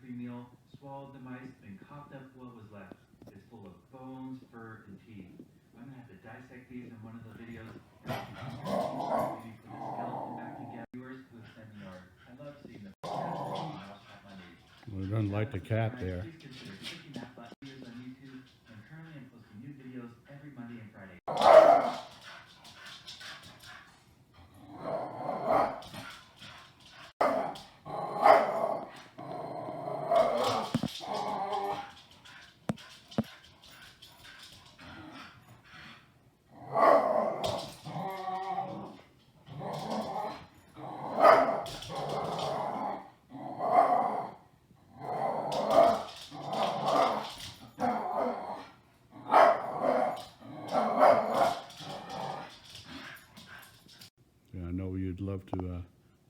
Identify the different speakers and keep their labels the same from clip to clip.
Speaker 1: free meal, swallowed the mice, and coughed up what was left. It's full of bones, fur, and teeth. I'm gonna have to dissect these in one of the videos. Maybe put the skeleton back together. Viewers who have sent me art. I love seeing the mouse at my knees.
Speaker 2: Well, it doesn't like the cat there.
Speaker 1: Please consider clicking that button. Videos on YouTube, and currently I'm posting new videos every Monday and Friday.
Speaker 2: Yeah, I know you'd love to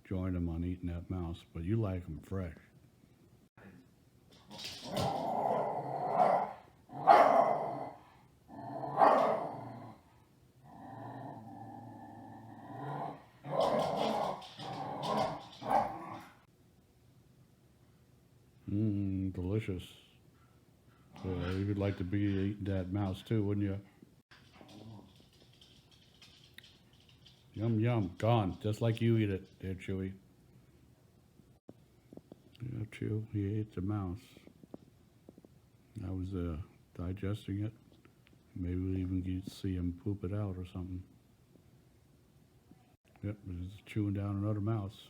Speaker 2: join them on eating that mouse, but you like them fresh. Delicious. Yeah, you would like to be eating that mouse too, wouldn't you? Yum, yum. Gone. Just like you eat it there, Chewy. Yeah, Chew. He ate the mouse. I was digesting it. Maybe we'll even get to see him poop it out or something. Yep, he's chewing down another mouse.